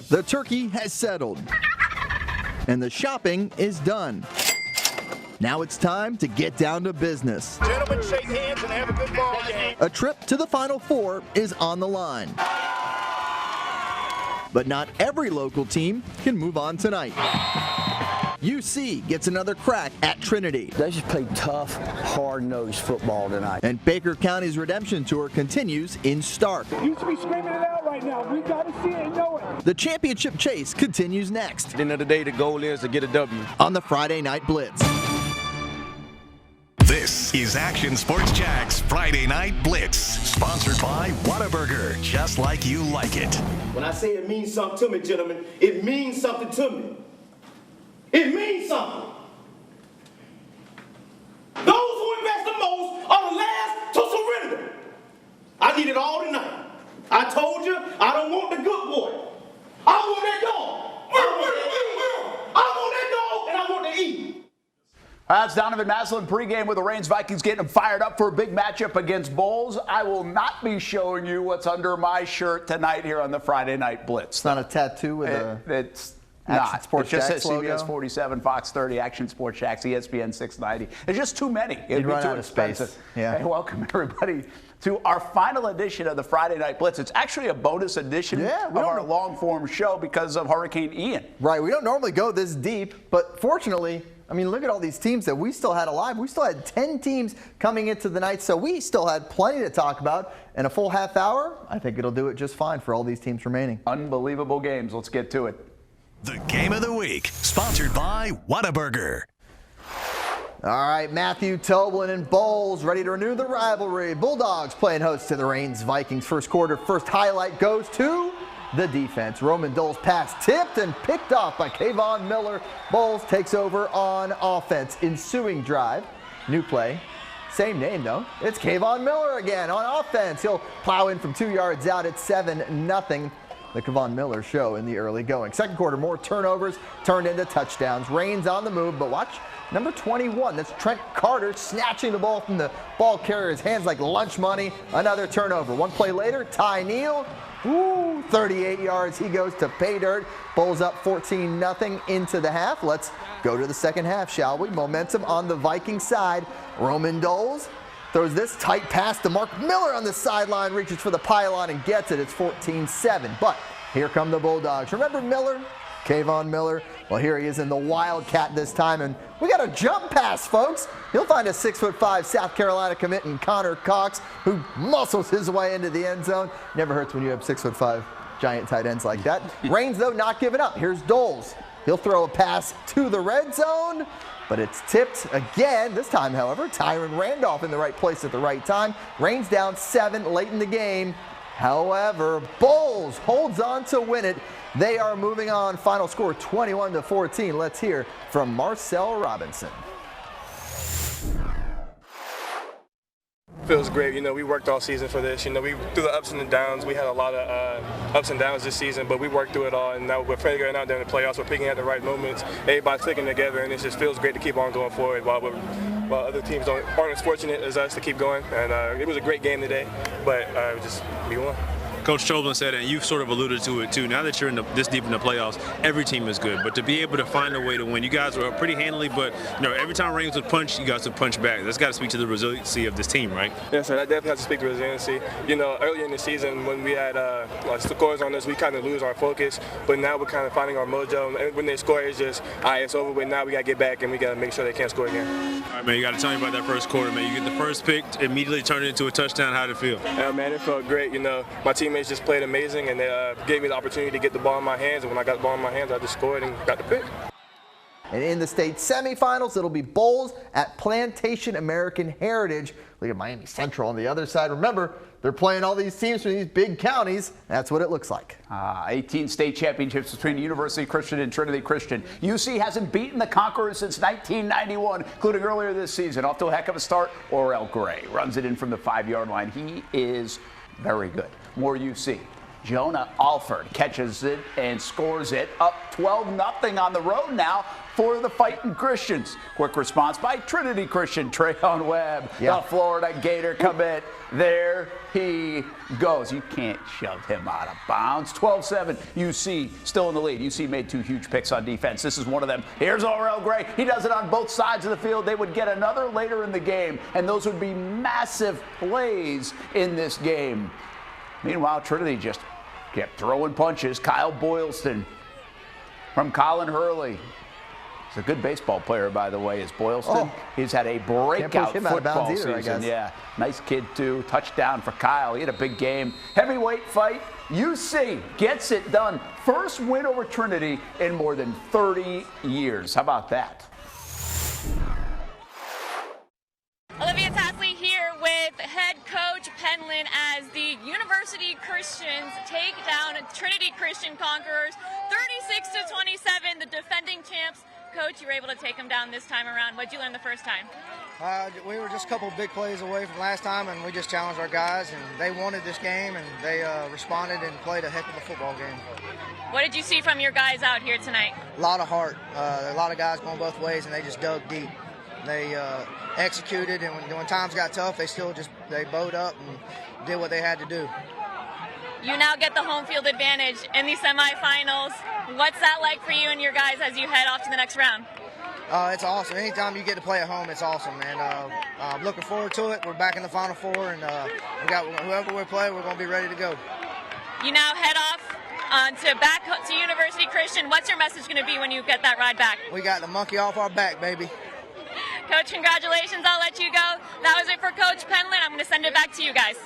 The turkey has settled, and the shopping is done. Now it's time to get down to business. Gentlemen, shake hands and have a good ball game. A trip to the Final Four is on the line. But not every local team can move on tonight. UC gets another crack at Trinity. They just played tough, hard-nosed football tonight. And Baker County's redemption tour continues in Stark. You should be screaming it out right now. We got to see it and know it. The championship chase continues next. At the end of the day, the goal is to get a W. On the Friday Night Blitz. This is Action Sports Jack's Friday Night Blitz, sponsored by Whataburger, just like you like it. When I say it means something to me, gentlemen, it means something to me. It means something. Those who invest the most are the last to surrender. I need it all tonight. I told you I don't want the good boy. I want that dog. I want that dog, and I want to eat. That's Donovan Maslin pregame with the Reigns Vikings getting them fired up for a big matchup against Bolles. I will not be showing you what's under my shirt tonight here on the Friday Night Blitz. It's not a tattoo with It's Action not. Sports It just Jacks says logo? CBS 47, Fox 30, Action Sports Jacks, ESPN 690. There's just too many. It'd be run too out of space. expensive. Yeah. Hey, welcome everybody to our final edition of the Friday Night Blitz. It's actually a bonus edition of our long-form show because of Hurricane Ian. Right, we don't normally go this deep, but fortunately, I mean, look at all these teams that we still had alive. We still had 10 teams coming into the night, so we still had plenty to talk about. And a full half hour, I think it'll do it just fine for all these teams remaining. Unbelievable games. Let's get to it. The Game of the Week, sponsored by Whataburger. All right, Matthew Toblin and Bolles ready to renew the rivalry. Bulldogs playing host to the Reigns Vikings. First quarter, first highlight goes to the defense. Roman Dole's pass tipped and picked off by Kayvon Miller. Bolles takes over on offense. Ensuing drive, new play. Same name though. It's Kayvon Miller again on offense. He'll plow in from 2 yards out at 7-0. The Kayvon Miller show in the early going. Second quarter, more turnovers turned into touchdowns. Reigns on the move, but watch number 21. That's Trent Carter snatching the ball from the ball carrier's hands like lunch money. Another turnover. One play later, Ty Neal. 38 yards. He goes to pay dirt. Bolles up 14-0 into the half. Let's go to the second half, shall we? Momentum on the Viking side. Roman Doles throws this tight pass to Mark Miller on the sideline, reaches for the pylon and gets it. It's 14-7. But here come the Bulldogs. Remember Miller? Kayvon Miller. Well, here he is in the Wildcat this time, and we got a jump pass, folks. He'll find a 6'5" South Carolina commit in Connor Cox, who muscles his way into the end zone. Never hurts when you have 6'5" giant tight ends like that. Reigns, though, not giving up. Here's Doles. He'll throw a pass to the red zone, but it's tipped again. This time, however, Tyron Randolph in the right place at the right time. Reigns down 7 late in the game. However, Bolles holds on to win it. They are moving on. Final score 21-14. Let's hear from Marcel Robinson. Feels great. You know, we worked all season for this. You know, we through the ups and the downs. We had a lot of ups and downs this season, but we worked through it all, and now we're figuring out during the playoffs. We're picking at the right moments. Everybody's clicking together, and it just feels great to keep on going forward while other teams aren't as fortunate as us to keep going. And it was a great game today, but just we won. Coach Toblin said it, and you've sort of alluded to it too. Now that you're this deep in the playoffs, every team is good. But to be able to find a way to win, you guys were pretty handily. But you know, every time Reigns would punch, you guys would punch back. That's got to speak to the resiliency of this team, right? Yes, sir. That definitely has to speak to resiliency. You know, earlier in the season when we had scores on us, we kind of lose our focus. But now we're kind of finding our mojo. And when they score, it's just, all right, it's over. But now we got to get back and we got to make sure they can't score again. All right, man. You got to tell me about that first quarter, man. You get the first pick, immediately turn it into a touchdown. How did it feel? Yeah, man, it felt great. You know, my teammates just played amazing. And they gave me the opportunity to get the ball in my hands. And when I got the ball in my hands, I just scored and got the pick. And in the state semifinals, it'll be Bolles at Plantation American Heritage. Look at Miami Central on the other side. Remember, they're playing all these teams from these big counties. That's what it looks like. 18 state championships between University Christian and Trinity Christian. UC hasn't beaten the Conquerors since 1991, including earlier this season. Off to a heck of a start. Orel Gray runs it in from the 5-yard line. He is very good. More UC Jonah Alford catches it and scores it, up 12-0 on the road now for the Fighting Christians. Quick response by Trinity Christian, Trayon Webb, the Florida Gator commit. There he goes. You can't shove him out of bounds. 12-7, UC still in the lead. UC made 2 huge picks on defense. This is one of them. Here's Orel Gray. He does it on both sides of the field. They would get another later in the game, and those would be massive plays in this game. Meanwhile, Trinity just kept throwing punches. Kyle Boylston from Colin Hurley. He's a good baseball player, by the way, is Boylston. He's had a breakout football season. Yeah, nice kid, too. Touchdown for Kyle. He had a big game. Heavyweight fight. UC gets it done. First win over Trinity in more than 30 years. How about that? Olivia Tasley here with head coach Penland as the University Christians take down Trinity Christian Conquerors 36-27, the defending champs. Coach, you were able to take them down this time around. What did you learn the first time? We were just a couple big plays away from last time, and we just challenged our guys, and they wanted this game, and they responded and played a heck of a football game. What did you see from your guys out here tonight? A lot of heart. A lot of guys going both ways, and they just dug deep. They executed, and when times got tough, they bowed up and did what they had to do. You now get the home field advantage in the semifinals. What's that like for you and your guys as you head off to the next round? It's awesome. Anytime you get to play at home, it's awesome, man. I'm looking forward to it. We're back in the Final Four, and we got whoever we play, we're going to be ready to go. You now head off back to University Christian. What's your message going to be when you get that ride back? We got the monkey off our back, baby. Coach, congratulations. I'll let you go. That was it for Coach Penland. I'm going to send it back to you guys.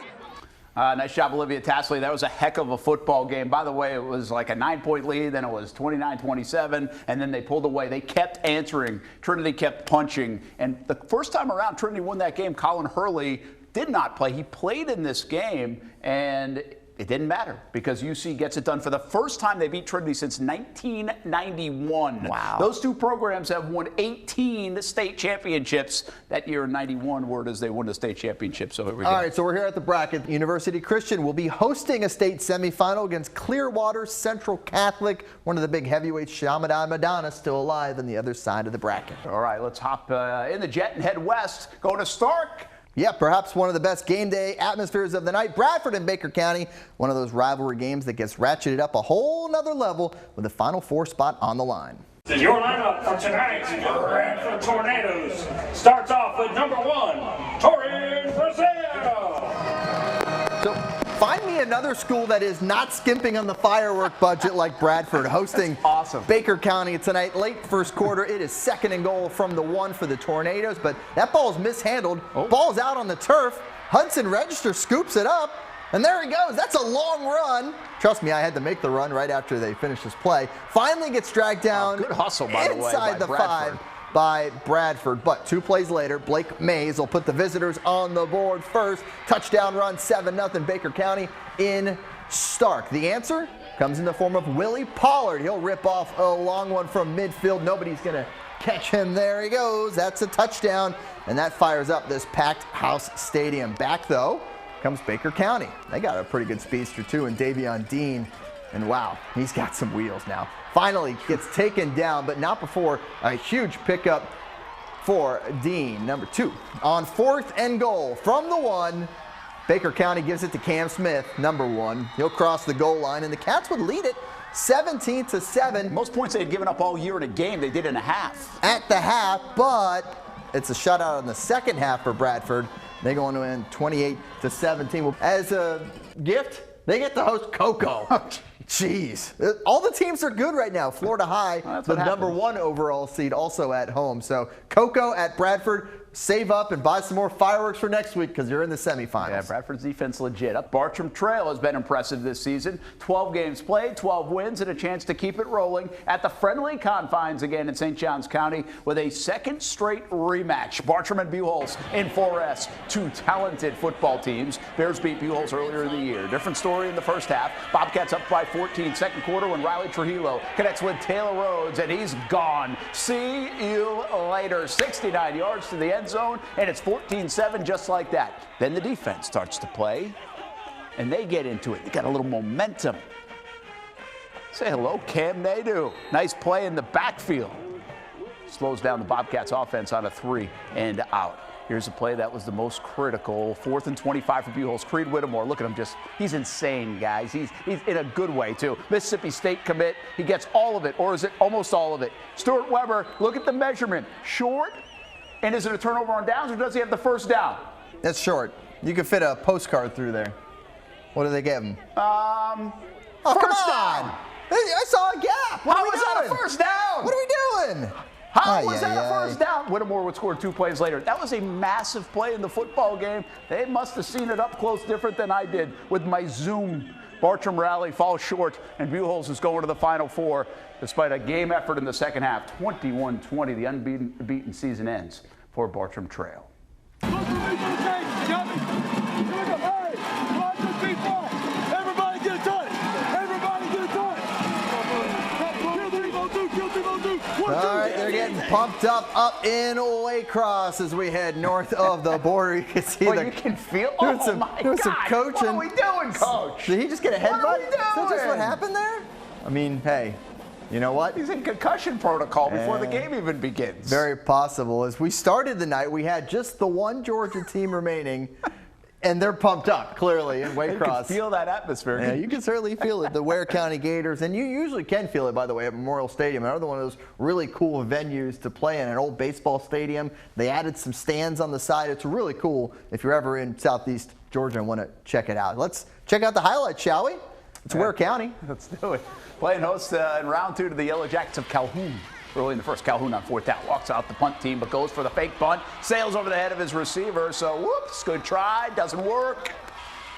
Nice job, Olivia Tasley. That was a heck of a football game. By the way, it was like a 9-point lead, then it was 29-27, and then they pulled away. They kept answering. Trinity kept punching. And the first time around, Trinity won that game. Colin Hurley did not play. He played in this game, and it didn't matter because UC gets it done for the first time they beat Trinity since 1991. Wow. Those two programs have won 18 state championships. That year in 91, word is they won the state championship. So here we go. All right, so we're here at the bracket. University Christian will be hosting a state semifinal against Clearwater Central Catholic. One of the big heavyweights, Shamadan Madonna, still alive on the other side of the bracket. All right, let's hop in the jet and head west. Going to Stark. Yeah, perhaps one of the best game day atmospheres of the night. Bradford and Baker County, one of those rivalry games that gets ratcheted up a whole nother level with the Final Four spot on the line. Your lineup for tonight's Bradford Tornadoes starts off with number 1, Torrin Brazil. So find me another school that is not skimping on the firework budget like Bradford, hosting awesome Baker County tonight. Late first quarter, it is 2nd and goal from the 1 for the Tornadoes, but that ball is mishandled. Ball's out on the turf. Hudson Register scoops it up, and there he goes. That's a long run. Trust me, I had to make the run right after they finished this play. Finally gets dragged down. Good hustle, by the way, inside the Bradford. 5 by Bradford, but 2 plays later, Blake Mays will put the visitors on the board first. Touchdown run, 7-0 Baker County in Stark. The answer comes in the form of Willie Pollard. He'll rip off a long one from midfield. Nobody's going to catch him. There he goes. That's a touchdown, and that fires up this packed house stadium. Back, though, comes Baker County. They got a pretty good speedster, too, in Davion Dean, and wow, he's got some wheels now. Finally gets taken down, but not before a huge pickup for Dean, number 2. On 4th and goal from the 1, Baker County gives it to Cam Smith, number 1. He'll cross the goal line, and the Cats would lead it 17-7. Most points they had given up all year in a game, they did in a half. At the half, but it's a shutout in the second half for Bradford. They go on to win 28-17. Well, as a gift, they get to host Cocoa. Jeez. All the teams are good right now. Florida High, the number 1 overall seed, also at home. So Cocoa at Bradford. Save up and buy some more fireworks for next week because you're in the semifinals. Yeah, Bradford's defense legit. Bartram Trail has been impressive this season. 12 games played, 12 wins, and a chance to keep it rolling at the friendly confines again in St. Johns County with a 2nd straight rematch. Bartram and Bolles in 4S, 2 talented football teams. Bears beat Bolles earlier in the year. Different story in the first half. Bobcats up by 14 second quarter when Riley Trujillo connects with Taylor Rhodes, and he's gone. See you later. 69 yards to the end zone, and it's 14-7 just like that. Then the defense starts to play. and they get into it. They got a little momentum. Say hello, Cam Nadeau. Nice play in the backfield. Slows down the Bobcats offense on a 3 and out. Here's a play that was the most critical. 4th and 25 for Bolles. Creed Whittemore, look at him, he's insane, guys. He's in a good way, too. Mississippi State commit. He gets all of it, or is it almost all of it? Stuart Weber, look at the measurement. Short, and is it a turnover on downs, or does he have the first down? That's short. You could fit a postcard through there. What do they give him? First down. I saw a gap. How was that a first down? What are we doing? How was that a first down? Whittemore would score 2 plays later. That was a massive play in the football game. They must have seen it up close different than I did with my Zoom. Bartram rally falls short, and Bolles is going to the Final Four despite a game effort in the second half. 21-20, the unbeaten season ends for Bartram Trail. All right, they're getting pumped up in Waycross as we head north of the border. You can see you can feel some coaching. What are we doing, Coach? Did he just get a headbutt? What are we doing? Is that just what happened there? I mean, hey, you know what? He's in concussion protocol before the game even begins. Very possible. As we started the night, we had just the one Georgia team remaining. And they're pumped up, clearly, in Waycross. You can feel that atmosphere. Yeah, you can certainly feel it. The Ware County Gators, and you usually can feel it, by the way, at Memorial Stadium. Another one of those really cool venues to play in, an old baseball stadium. They added some stands on the side. It's really cool if you're ever in Southeast Georgia and want to check it out. Let's check out the highlights, shall we? It's Ware County. Let's do it. Playing host in round 2 to the Yellow Jackets of Calhoun. Early in the first, Calhoun on 4th down. Walks out the punt team, but goes for the fake punt. Sails over the head of his receiver, so whoops, good try, doesn't work.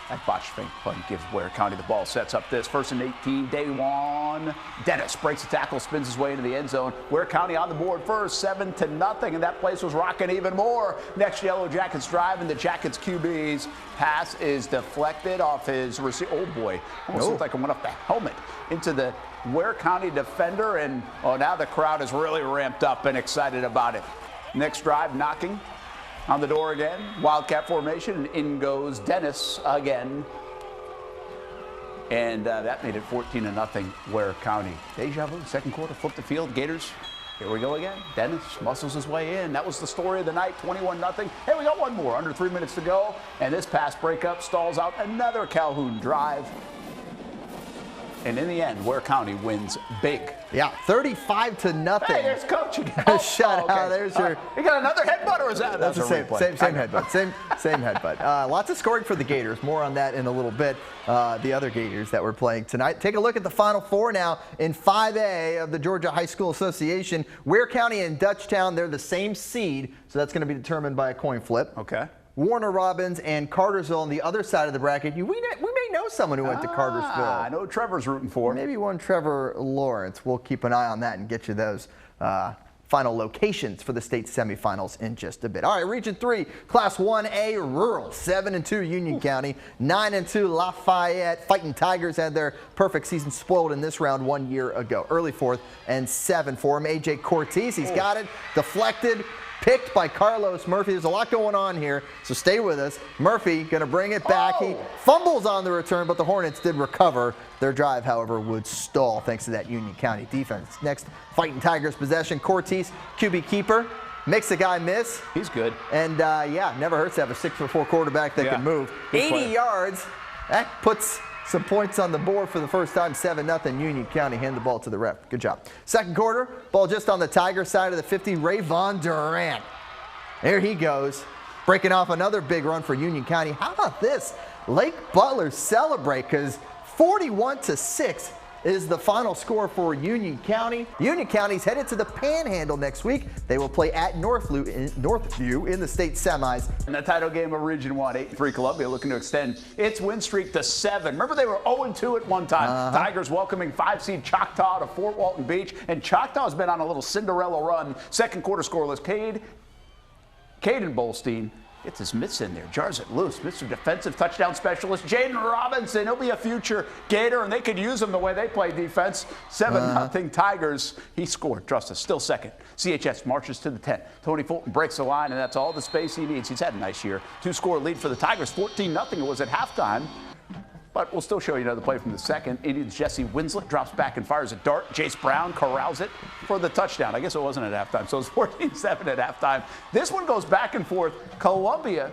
That botched fake punt gives Ware County the ball. Sets up this 1st and 18, day 1. Dennis breaks the tackle, spins his way into the end zone. Ware County on the board first, 7-0, and that place was rocking even more. Next Yellow Jackets drive, and the Jackets QB's pass is deflected off his receiver. Oh boy, almost looked like it went off the helmet into the Ware County defender, and now the crowd is really ramped up and excited about it. Next drive, knocking on the door again. Wildcat formation, and in goes Dennis again. And that made it 14-0 Ware County. Deja vu, second quarter, flip the field. Gators, here we go again. Dennis muscles his way in. That was the story of the night, 21-0. Hey, we got one more, under 3 minutes to go. And this pass breakup stalls out another Calhoun drive. And in the end, Ware County wins big. Yeah, 35-0 Hey, there's Coach again. Shut out. There's your. You got another headbutt, or is that? That's the same headbutt. Same headbutt. Lots of scoring for the Gators. More on that in a little bit. The other Gators that we're playing tonight. Take a look at the Final Four now in 5A of the Georgia High School Association. Ware County and Dutchtown, they're the same seed, so that's going to be determined by a coin flip. Okay. Warner Robins and Cartersville on the other side of the bracket. We may know someone who went to Cartersville. I know Trevor's rooting for. Maybe one Trevor Lawrence. We'll keep an eye on that and get you those final locations for the state semifinals in just a bit. All right, Region 3, Class 1A Rural, 7-2 Union County, 9-2 Lafayette. Fighting Tigers had their perfect season spoiled in this round 1 year ago. Early 4th and 7 for him. AJ Cortez, he's got it, deflected. Picked by Carlos Murphy. There's a lot going on here, so stay with us. Murphy going to bring it back. He fumbles on the return, but the Hornets did recover. Their drive, however, would stall thanks to that Union County defense. Next, Fighting Tigers possession. Cortez, QB keeper, makes the guy miss. He's good. And, yeah, never hurts to have a 6'4" quarterback that can move. 80 yards. That puts some points on the board for the first time, 7-0. Union County hand the ball to the ref. Good job. Second quarter, ball just on the Tiger side of the 50. Rayvon Durant. There he goes, breaking off another big run for Union County. How about this? Lake Butler celebrate because 41-6 is the final score for Union County. Union County's headed to the Panhandle next week. They will play at Northview in the state semis. In the title game of Region 1, 8-3 Columbia looking to extend its win streak to 7. Remember, they were 0-2 at one time. Tigers welcoming 5-seed Choctaw to Fort Walton Beach, and Choctaw's been on a little Cinderella run. Second quarter scoreless. Caden Bolstein gets his mitts in there, jars it loose. Mr. Defensive Touchdown Specialist Jaden Robinson. He'll be a future Gator, and they could use him the way they play defense. 7-0 Tigers. He scored. Trust us. Still second. CHS marches to the 10. Tony Fulton breaks the line, and that's all the space he needs. He's had a nice year. 2-score lead for the Tigers. 14-0 it was at halftime. but we'll still show you another play from the second. Indians' Jesse Winslet drops back and fires a dart. Jace Brown corrals it for the touchdown. I guess it wasn't at halftime, so it's 14-7 at halftime. This one goes back and forth. Columbia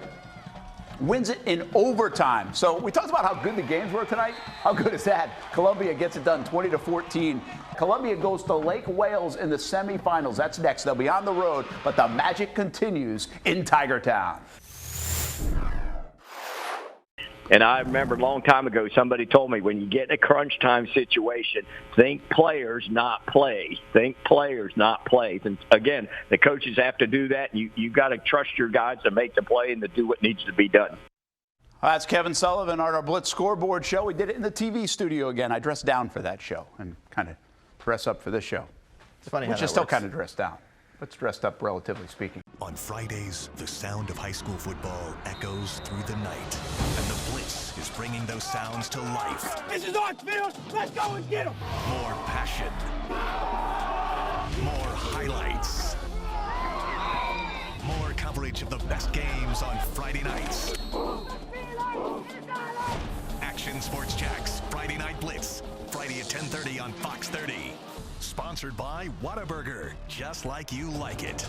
wins it in overtime. So we talked about how good the games were tonight. How good is that? Columbia gets it done 20-14. Columbia goes to Lake Wales in the semifinals. That's next. They'll be on the road, but the magic continues in Tigertown. And I remember a long time ago, somebody told me, when you get in a crunch time situation, think players, not plays. Think players, not plays. And again, the coaches have to do that. You've got to trust your guys to make the play and to do what needs to be done. That's Kevin Sullivan on our Blitz scoreboard show. We did it in the TV studio again. I dressed down for that show and kind of dress up for this show. It's funny how Which that is still works. kind of dressed down. But dressed up, relatively speaking. On Fridays, the sound of high school football echoes through the night. And the Blitz is bringing those sounds to life. This is our field. Let's go and get them. More passion. More highlights. More coverage of the best games on Friday nights. Action Sports Jacks Friday Night Blitz. Friday at 10:30 on Fox 30. Sponsored by Whataburger, just like you like it.